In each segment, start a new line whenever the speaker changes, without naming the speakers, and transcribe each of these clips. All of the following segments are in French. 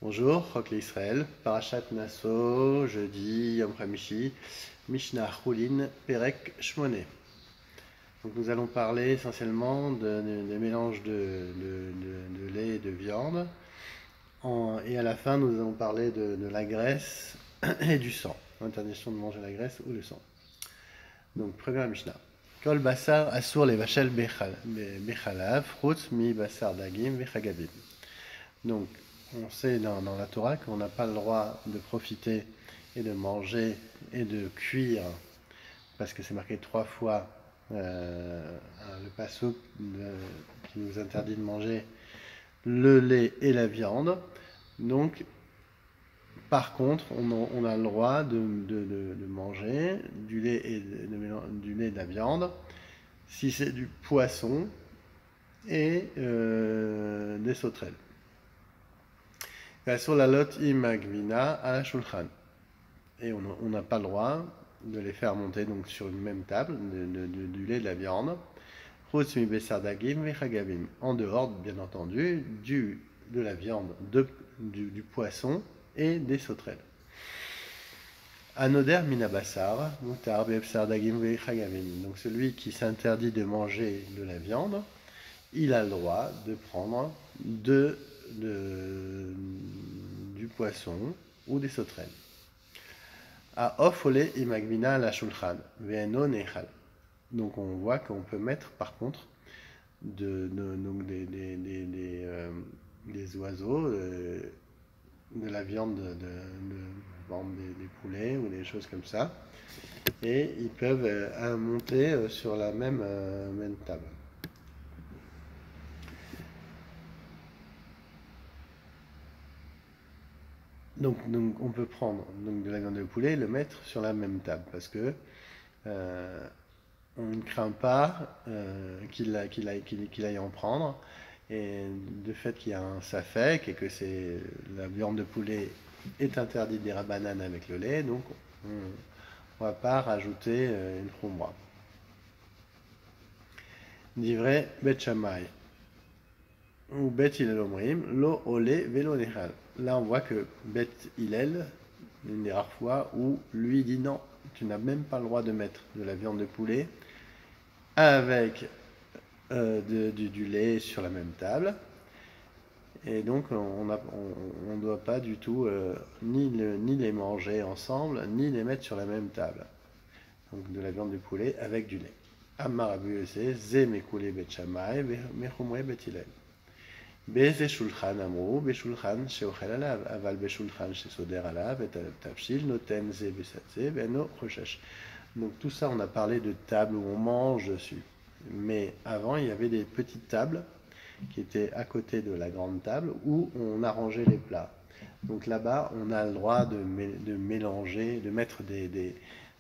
Bonjour, Rock Israël, Parashat Nasso, jeudi, Yom Hamishi, Mishnah Choulin, Perek Shmoné. Donc nous allons parler essentiellement des mélanges de lait et de viande. Et à la fin, nous allons parler de la graisse et du sang. Interdiction de manger la graisse ou le sang. Donc, première Mishnah. Kol basar asur le vachel bechalav, frutz mi basar dagim vechagavim. Donc, on sait dans la Torah qu'on n'a pas le droit de profiter et de manger et de cuire, parce que c'est marqué 3 fois le passouk qui nous interdit de manger le lait et la viande. Donc, par contre, on a le droit de manger du lait et de la viande si c'est du poisson et des sauterelles. Sur la lot imagvina à la shulchan. Et on n'a pas le droit de les faire monter donc sur une même table, du lait et de la viande. En dehors, bien entendu, de la viande, du poisson et des sauterelles. Anoder minabassar, mutar bepsar dagim vechagavim. Donc celui qui s'interdit de manger de la viande, il a le droit de prendre du poisson ou des sauterelles. A ofole imagvina la shulchan, ve'eno nechal. Donc on voit qu'on peut mettre par contre donc des oiseaux, de la viande des poulets ou des choses comme ça, et ils peuvent monter sur la même table. Donc on peut prendre de la viande de poulet et le mettre sur la même table, parce que on ne craint pas qu'il aille en prendre, et de fait qu'il y a un safek et que la viande de poulet est interdite des rabbanan avec le lait, donc on ne va pas rajouter une khumra. Divrei Bet Shammai ou Bet Hillel omrim lo ole velo nechal. Là on voit que Bet Hillel, une des rares fois où lui dit non, tu n'as même pas le droit de mettre de la viande de poulet avec du lait sur la même table. Et donc on ne doit pas du tout ni les manger ensemble, ni les mettre sur la même table. Donc de la viande de poulet avec du lait. Amar Abu Yosef, Ze Mekoulé Bet Shammai, Mechumre Bet Hillel. Beze Shulchan Amrou, Beshulchan Sheochel Alav, Aval Beshulchan Shesoder Alav, Et Tavshil, Noten Ze Besatze, Beno Rochesh. Donc tout ça, on a parlé de table où on mange dessus. Mais avant, il y avait des petites tables qui étaient à côté de la grande table où on arrangeait les plats. Donc là-bas, on a le droit de mélanger, de mettre des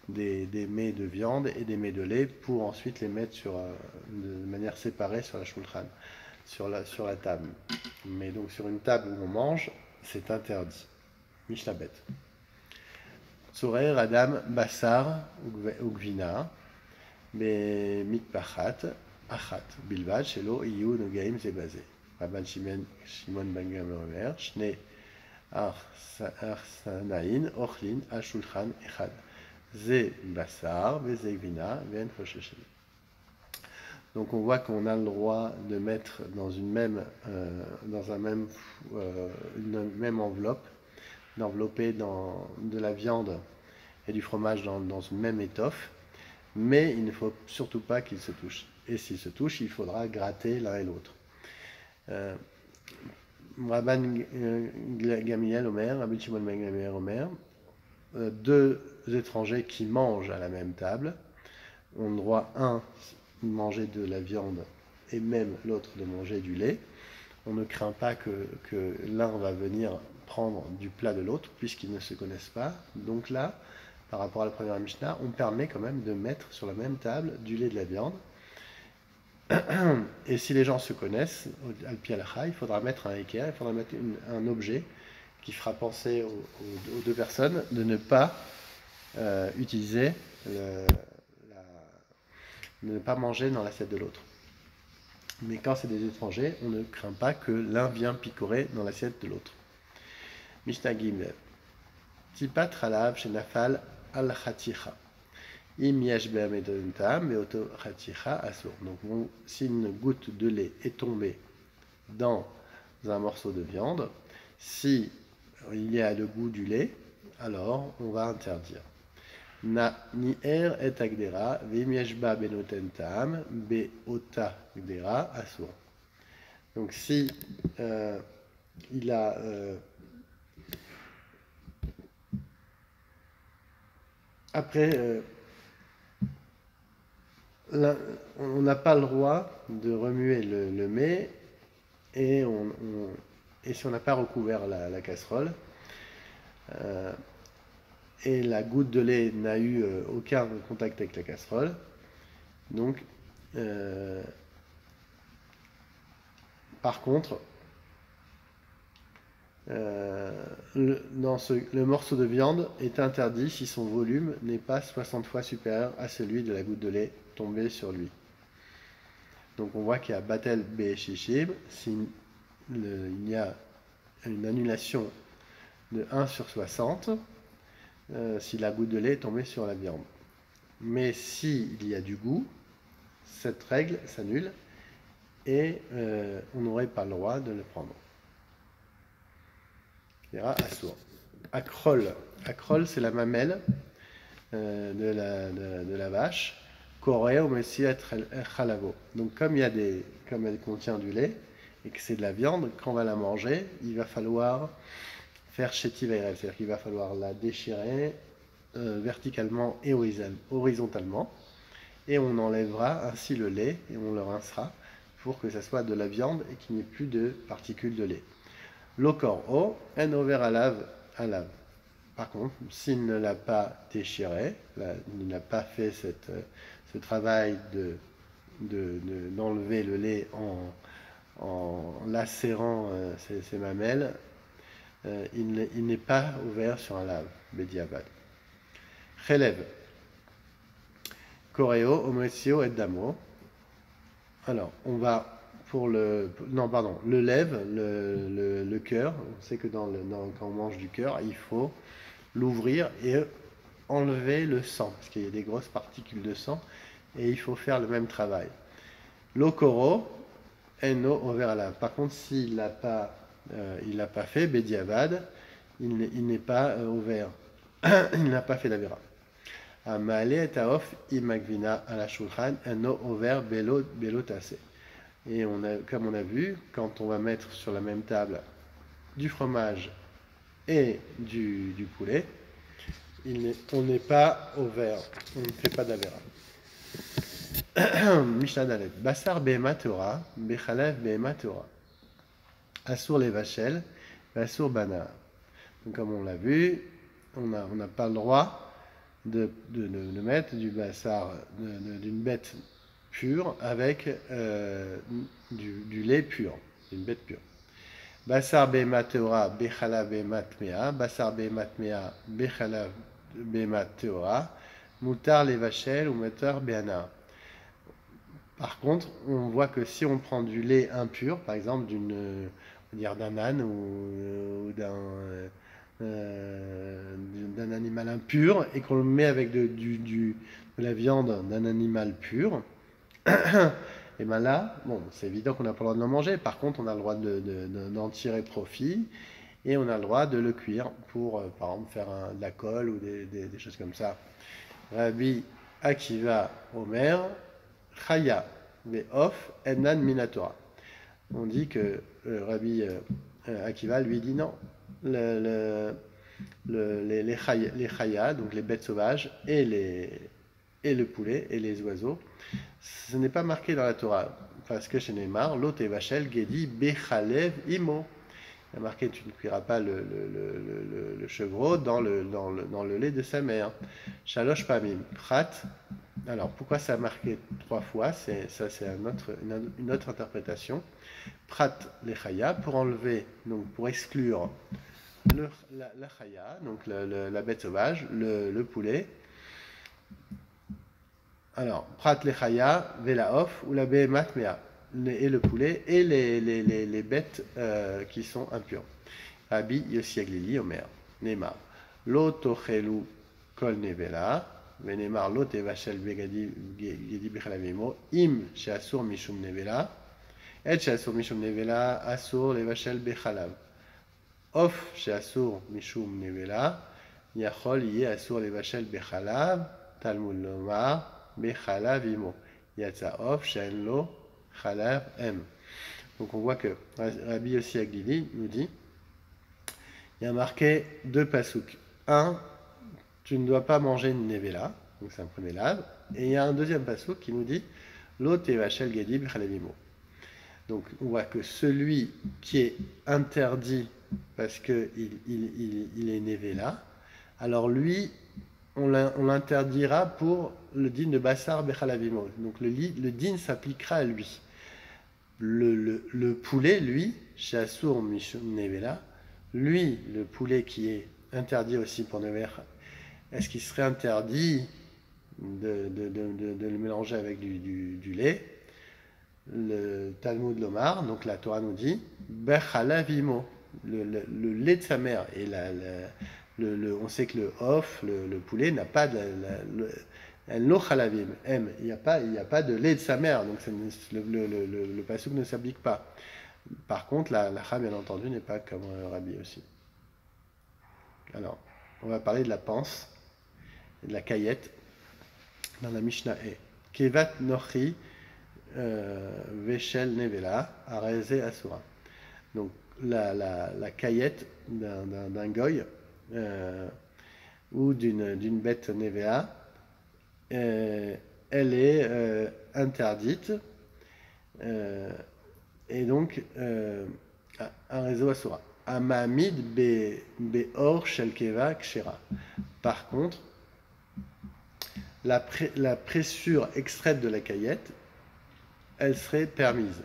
mets de viande et des mets de lait pour ensuite les mettre de manière séparée sur la shulchan, sur la table. Mais donc sur une table où on mange, c'est interdit. Mishnah Bet. Tzorer Adam Bassar Ugvina Mitpachat Achat Bilvad Shelo Iyu Nogaim Zebazé. Rabban Shimon Ben Gamliel Omer Shne Arsanaïn Ochlin Ashulchan Echad Ze Bassar Veze Gvina Ven Chosheshem. Donc on voit qu'on a le droit de mettre dans une même enveloppe, d'envelopper de la viande et du fromage dans une même étoffe, mais il ne faut surtout pas qu'ils se touchent. Et s'ils se touchent, il faudra gratter l'un et l'autre. Rabban Gamliel Omer, Rabbi Shimon Ben Gamliel Omer, deux étrangers qui mangent à la même table ont le droit, un, de manger de la viande et même l'autre de manger du lait. On ne craint pas que l'un va venir prendre du plat de l'autre puisqu'ils ne se connaissent pas. Donc là, par rapport à la première Mishnah, on permet quand même de mettre sur la même table du lait et de la viande. Et si les gens se connaissent, al pi halakha, il faudra mettre un équerre, il faudra mettre un objet qui fera penser aux deux personnes de ne pas utiliser, de ne pas manger dans l'assiette de l'autre. Mais quand c'est des étrangers, on ne craint pas que l'un vienne picorer dans l'assiette de l'autre. Mishnah Gimel. Tipat Halav Shenafal al Khaticha. Im yesh be'amedon tam be'oto Khaticha asur. Donc, si une goutte de lait est tombée dans un morceau de viande, si il y a le goût du lait, alors on va interdire. Na ni'er et agdera, ve'im yesh ba benoten tam be'ota agdera asur. Donc, si il a après, on n'a pas le droit de remuer le mets et, et si on n'a pas recouvert la casserole et la goutte de lait n'a eu aucun contact avec la casserole, donc par contre, le morceau de viande est interdit si son volume n'est pas 60 fois supérieur à celui de la goutte de lait tombée sur lui. Donc on voit qu'il y a Batel Be'eshishib, s'il y a une annulation de 1 sur 60, si la goutte de lait est tombée sur la viande. Mais s'il y a du goût, cette règle s'annule et on n'aurait pas le droit de le prendre. Assour. Akrol. Akrol, c'est la mamelle de la vache. Koreo messiet chalavo. Donc comme elle contient du lait et que c'est de la viande, quand on va la manger, il va falloir faire chétiv airel, c'est-à-dire qu'il va falloir la déchirer verticalement et horizontalement, et on enlèvera ainsi le lait et on le rincera pour que ça soit de la viande et qu'il n'y ait plus de particules de lait. L'okor o, en over alav. Par contre, s'il ne l'a pas déchiré, il n'a pas fait ce travail d'enlever le lait en lacérant ses mamelles, il n'est pas ouvert sur un lave, Bediavad. Chelev. Coreo, Omesio et Damo. Alors, on va pour le lève, le cœur. On sait que quand on mange du cœur, il faut l'ouvrir et enlever le sang, parce qu'il y a des grosses particules de sang, et il faut faire le même travail. L'okoro, eno over la. Par contre, s'il l'a pas fait, Bediavad, il n'est pas ouvert. Il n'a pas fait la vera. Amale et taof imagvina à la shulchan, eno over belotase. Et comme on a vu, quand on va mettre sur la même table du fromage et du poulet, on n'est pas au vert, on ne fait pas d'avera. Mishnah Dalet. Bassar behema Torah, bechalev behema Torah. Assour les vachelles, assour bana. Donc comme on l'a vu, on n'a pas le droit de mettre du bassar d'une bête pure avec du lait pur, une bête pure. Bassar behema Torah, bechalav behema tmea, bassar behema tmea, bechalav behema Torah, mutar les vachelles ou mutar behana. Par contre, on voit que si on prend du lait impur, par exemple d'un âne ou d'un animal impur, et qu'on le met avec de la viande d'un animal pur, et bien là, bon, c'est évident qu'on n'a pas le droit de le manger. Par contre, on a le droit d'en tirer profit et on a le droit de le cuire pour, par exemple, faire de la colle ou des choses comme ça. Rabbi Akiva Omer, Chaya Ve'of Enan Minatora. On dit que Rabbi Akiva lui dit non. Les chaya, donc les bêtes sauvages, et le poulet et les oiseaux, ce n'est pas marqué dans la Torah, parce que chez Neymar, l'autre Vachel Gedi Bechalev Imo. Il y a marqué tu ne cuiras pas le chevreau dans le lait de sa mère. Shalosh Pamim Prat. Alors pourquoi ça a marqué 3 fois? C'est une autre interprétation. Prat les chaya pour enlever, donc pour exclure la chaya, donc la bête sauvage, le poulet. Alors, prat le chaya, vela off ou la behemat mea, et le poulet et les bêtes qui sont impures. Rabbi Yossi Aglili Omer, Neymar, Lo tochelu kol nevela, Venemar lo tevachel begedi bichalavimo, im sheasur mishum nevela, et sheasur mishum nevela, asur levachel bechalav. Of sheasur mishum nevela, yachol yé asur levachel bechalav, Talmud lomar, bechalavimo. Yatsa of she'en lo chalav em. Donc on voit que Rabbi Yossi Aglili nous dit, il y a marqué deux pasouks. Un, tu ne dois pas manger une nevela, donc c'est un premier lave. Et il y a un deuxième pasouk qui nous dit, lo tevachel gedi b'chalavimo. Donc on voit que celui qui est interdit parce qu'il est nevela, alors lui, on l'interdira pour le din de Bassar Bechalavimo. Donc le din s'appliquera à lui. Le poulet, lui, chez Asur Mishum Nevela, lui, le poulet qui est interdit aussi pour Nevela, est-ce qu'il serait interdit de le mélanger avec du lait? Le Talmud Lomar, donc la Torah nous dit, Bechalavimo, le lait de sa mère. Et on sait que le off, le poulet, n'a pas de lo chalavim, il n'y a pas de lait de sa mère, donc le pasuk ne s'applique pas. Par contre, la lacha, bien entendu, n'est pas comme Rabbi aussi. Alors, on va parler de la panse et de la caillette dans la Mishnah E. Kevat nochi veshel nevela areze asura. Donc, la caillette d'un goy ou d'une bête nevea, elle est interdite, et donc un réseau asura. Amamid beor shel keva kshera. Par contre, la pressure extraite de la caillette, elle serait permise.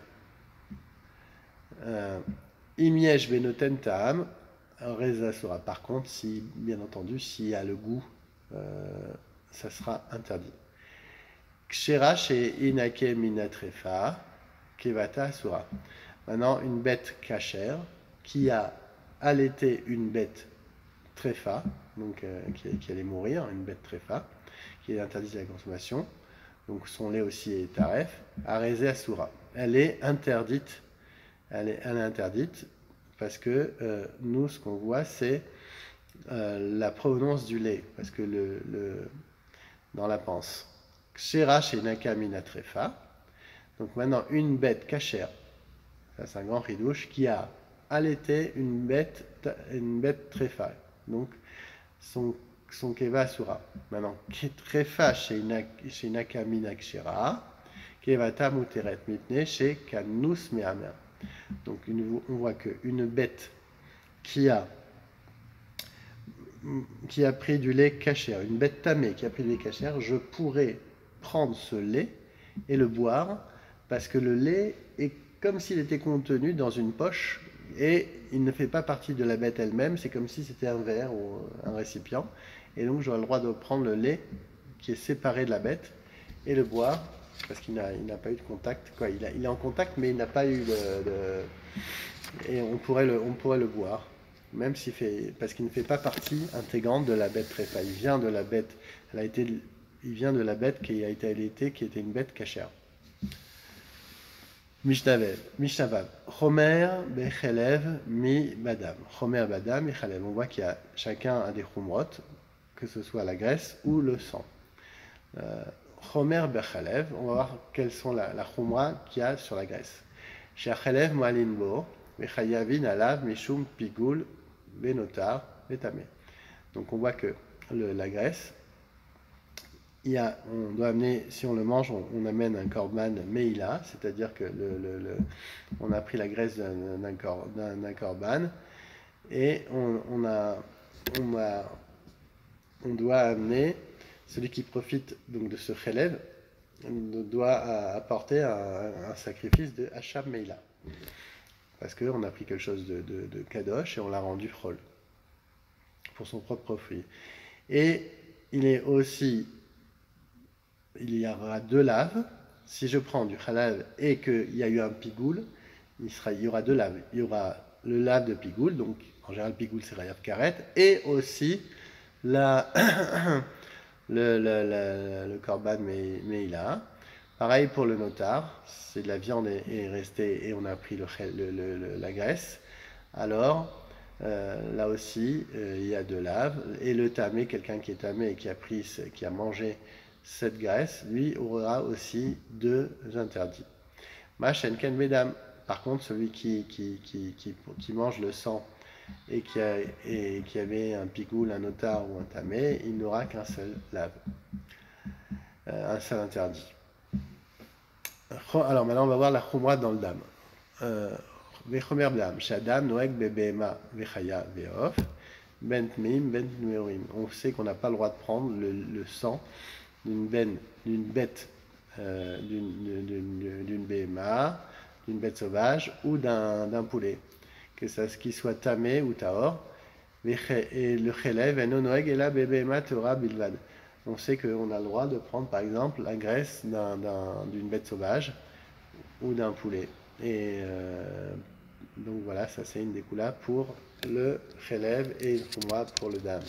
Imiesh benoten ta'am, réseau asura. Par contre, si, bien entendu, s'il y a le goût, ça sera interdit. Kshera chez Inake Minatrefa, Kevata Asura. Maintenant, une bête cachère qui a allaité une bête tréfa, donc qui allait mourir, une bête tréfa, qui est interdite à la consommation, donc son lait aussi est taref, Areze Asura. Elle est interdite, parce que nous, ce qu'on voit, c'est la provenance du lait, parce que dans la panse. Kshera chez Nakamina Trefa. Donc maintenant, une bête cachère, ça c'est un grand ridouche, qui a allaité une bête Trefa. Donc son Keva Asura. Maintenant, Trefa chez Nakamina Kshera, Kevata Muteret Mitne chez Kanus Mehamer. Donc on voit qu'une bête qui a pris du lait cachère, une bête tamée qui a pris du lait cachère, je pourrais prendre ce lait et le boire, parce que le lait est comme s'il était contenu dans une poche et il ne fait pas partie de la bête elle-même, c'est comme si c'était un verre ou un récipient, et donc j'aurai le droit de prendre le lait qui est séparé de la bête et le boire, parce qu'il n'a pas eu de contact, quoi. Il est en contact, mais il n'a pas eu et on pourrait le boire, même parce qu'il ne fait pas partie intégrante de la bête tréfa. Il vient de la bête, il vient de la bête qui a été allaitée, qui était une bête cachère. Mishnavav. Chomer bechelev mi badam. Chomer badam mi chalev. On voit qu'il y a chacun a des chumrot, que ce soit la graisse ou le sang. Chomer bechelev, on va voir quelles sont la chumra qu'il y a sur la graisse. Chez chalev malin bo, bechayavin alav mishum pigul benotar betame. Donc on voit que la graisse, on doit amener, si on le mange, on amène un korban meila, c'est-à-dire que on a pris la graisse d'un korban et on doit amener, celui qui profite donc de ce chelev doit apporter un sacrifice de hacham meila, parce qu'on a pris quelque chose de kadosh et on l'a rendu chol pour son propre fruit. Et il y aura deux laves. Si je prends du halal et qu'il y a eu un pigoul, il y aura deux laves. Il y aura le lave de pigoule, donc en général pigoule c'est Rayav Karet, et aussi la, le Korban Meila. Pareil pour le notar, si la viande est restée et on a pris la graisse, alors là aussi il y a deux laves. Et le tamé, quelqu'un qui est tamé et qui a mangé cette graisse, lui aura aussi deux interdits. Machen ken bedam. Par contre, celui qui mange le sang et qui avait un pigoule, un otar ou un tamé, il n'aura qu'un seul lave, un seul interdit. Alors maintenant, on va voir la chumra dans le dam. Vechomer dam, shadam noeg bebema vechaya veof, ben tmeim, ben tmeorim. On sait qu'on n'a pas le droit de prendre le sang d'une bête, d'une béma, d'une bête sauvage ou d'un poulet, que ça qu'il soit tamé ou taor. Et le chelev eno noeg et la bebema torah bilvad. On sait qu'on a le droit de prendre par exemple la graisse d'une bête sauvage ou d'un poulet. Et donc voilà, ça c'est une des coulas pour le chelev et une chumra pour le dam.